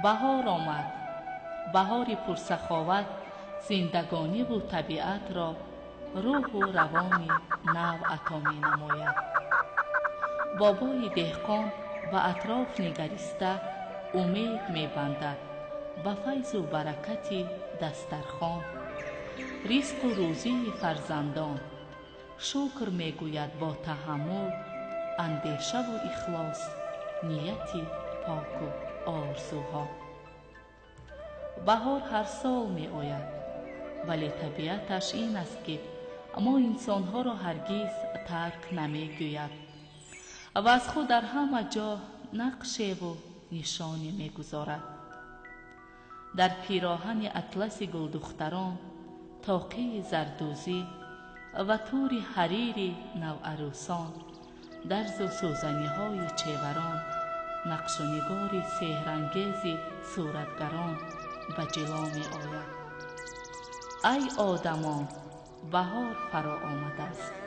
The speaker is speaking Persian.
بهار آمد، بهاری پرسخاوت، زندگانی و طبیعت را روح و روانی نو عطا می نماید. بابای دهقان به اطراف نگریسته امید می بندد به فیض و برکت دسترخوان، رزق و روزی فرزندان. شکر می گوید با تحمل، اندیشه و اخلاص، نیت پاک و آرزوها. بهار هر سال می آید، ولی طبیعتش این است که ما انسانها را هرگز ترک نمی گوید و از خود در همه جا نقشه و نشانی می گذارد. در پیراهن اطلس گلدختران، طاقه زردوزی و تور حریر نوعروسان، درز و سوزنی های چیوران، نقش و نگار سحرانگیز صورتگران به جلو می آید. ای آدمان، بهار فرا آمده است.